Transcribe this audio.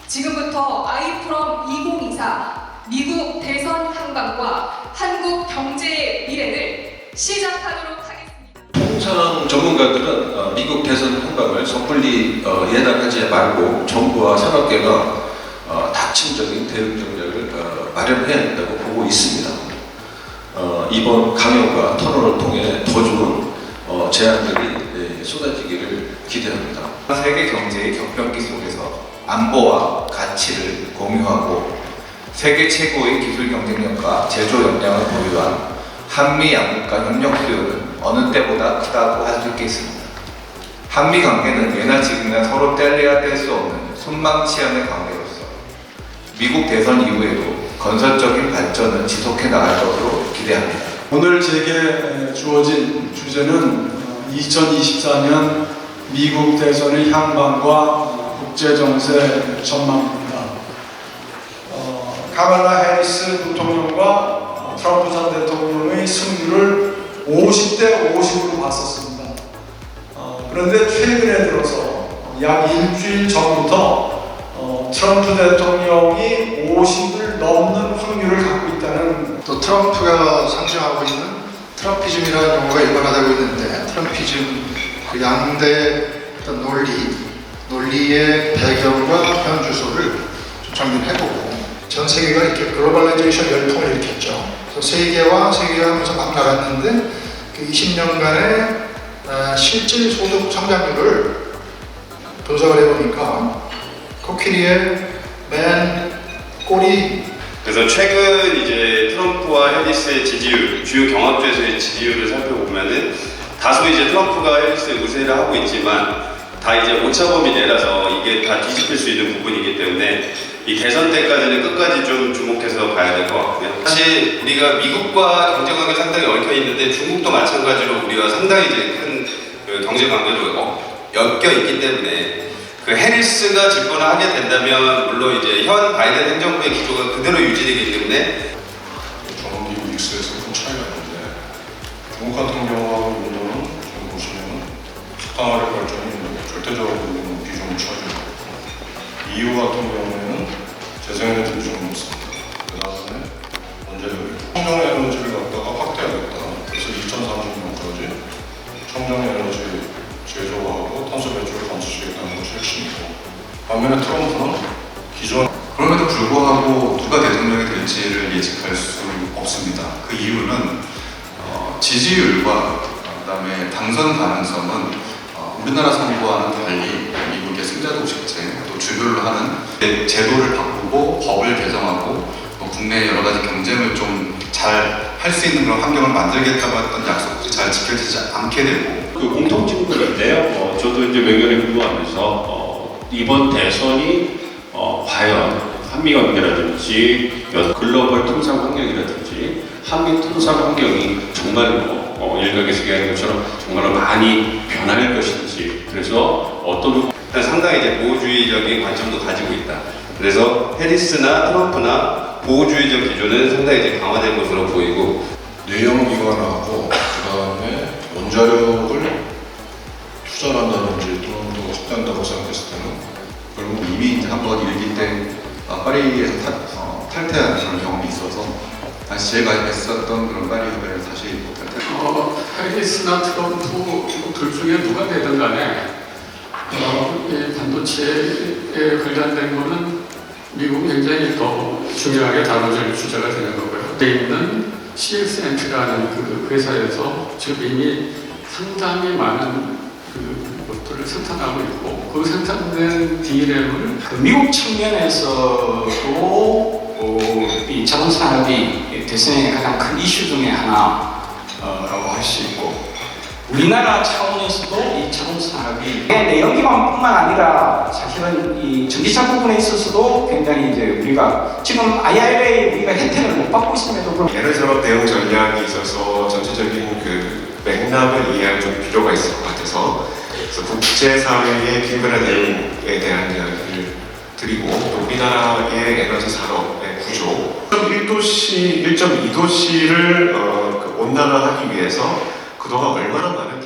지금부터 아이프롬 2024 미국 대선 한방과 한국 경제의 미래를 시작하도록 하겠습니다. 통상 전문가들은 미국 대선 한방을 섣불리 예단하지 말고 정부와 산업계가 다층적인 대응 전략을 마련해야 한다고 보고 있습니다. 이번 강연과 토론을 통해 더 좋은 제안들이 쏟아지기를 기대합니다. 세계 경제의 격변기 속에서 안보와 가치를 공유하고 세계 최고의 기술 경쟁력과 제조 역량을 보유한 한미 양국 간 협력 수요는 어느 때보다 크다고 할 수 있겠습니다. 한미 관계는 예나 지금이나 서로 뗄래야 뗄 수 없는 손망치 않는 관계로서 미국 대선 이후에도 건설적인 발전을 지속해 나갈 것으로 기대합니다. 오늘 제게 주어진 주제는 2024년 미국 대선의 향방과 국제정세 전망입니다. 카말라 해리스 부통령과 트럼프 전 대통령의 승률을 50대 50으로 봤었습니다. 그런데 최근에 들어서 약 일주일 전부터 트럼프 대통령이 50을 넘는 확률을 갖고 있다는, 또 트럼프가 상징하고 있는 트럼피즘이라는 용어가 일반화되고 있는데, 트럼피즘 그 양대 어떤 논리의 배경과 현주소를 좀 정리해보고, 전 세계가 이렇게 글로벌라이제이션 열풍을 일으켰죠. 그래서 세계화하면서 막 나갔는데 그 20년간의 실질 소득 성장률을 분석을 해보니까 코끼리의 맨 꼬리. 그래서 최근 이제 트럼프와 해리스의 지지율, 주요 경합주에서의 지지율을 살펴보면은 다소 이제 트럼프가 해리스의 우세를 하고 있지만 다 이제 오차범위 내라서 이게 다 뒤집힐 수 있는 부분이기 때문에 이 대선 때까지는 끝까지 좀 주목해서 봐야 될 것 같고요. 사실 우리가 미국과 경제 관계 상당히 얽혀 있는데 중국도 마찬가지로 우리가 상당히 이제 큰 그 경제 관계로 엮여 있기 때문에 그 해리스가 집권을 하게 된다면 물론 이제 현 바이든 행정부의 기조가 그대로 유지되기 때문에 전원기 믹스에서 큰 차이가 있는데, 중국 같은 경우하고 인도는 지금 보시면 석탄화력 발전이 절대적으로 비중을 차지하고 있고, EU 같은 경우에는 재생에너지 비중이 높습니다. 그 다음에 원자력이고, 청정에너지를 갖다가 확대하겠다. 그래서 2030년까지 청정에너지 제조하고 탄소 배출을 감소시키겠다는 것이 핵심이고, 반면에 트럼프는 기존 그럼에도 불구하고 누가 대통령이 될지를 예측할 수 없습니다. 그 이유는 지지율과 그다음에 당선 가능성은 우리나라 선거와는 달리 미국의 승자독식제, 또 주별로 하는 제도를 바꾸고 법을 개정하고 또 국내 여러 가지 경쟁을 좀 잘 할 수 있는 그런 환경을 만들겠다고 했던 약속들이 잘 지켜지지 않게 되고, 그 공통점들인데요. 저도 이제 맹연에 근무하면서 이번 대선이 과연 한미 관계라든지 글로벌 통상 환경이라든지 한미 통상 환경이 정말로 일각에서 얘기하는 것처럼 정말로 많이 변할 것인지, 그래서 어떤 상당히 이제 보호주의적인 관점도 가지고 있다. 그래서 해리스나 트럼프나 보호주의적 기조는 상당히 이제 강화된 것으로 보이고, 내연 기관하고 그 다음에 원자력을 투자한다든지 또는 더 확대한다고 생각했을 때는 결국 이미 이제 한번 일기 때 파리에서 탈퇴한 그런 경험이 있어서 다시 제가 했었던 그런 파리 협약을 다시 탈퇴. 해리스나 트럼프 둘 중에 누가 되든 간에 이 반도체에 관련된 거는 미국이 굉장히 더 중요하게 다뤄질 주제가 되는 거고요. 그때 있는 CXMP라는 그 회사에서 지금 이미 상당히 많은 것들을 생산하고 있고, 그 생산된 DRAM을 미국 측면에서도 이 자동 산업이 대선의 가장 큰 이슈 중에 하나라고 할 수 있고, 우리나라 차원에서도 이 자동 산업이 내연기관뿐만 아니라 사실은 이 전기차 부분에 있어서도 굉장히 이제 우리가 지금 IRA 우리가 혜택을 못 받고 있음에도 불구하고 에너지산업 대응 전략이 있어서 전체적인 그 맥락을 이해할 좀 필요가 있을 것 같아서, 그래서 국제사회의 비근한 대응에 대한 이야기를 드리고, 또 우리나라의 에너지 산업의 구조 1.1도시, 1.2도시를 온난화하기 위해서 그동안 얼마나 많은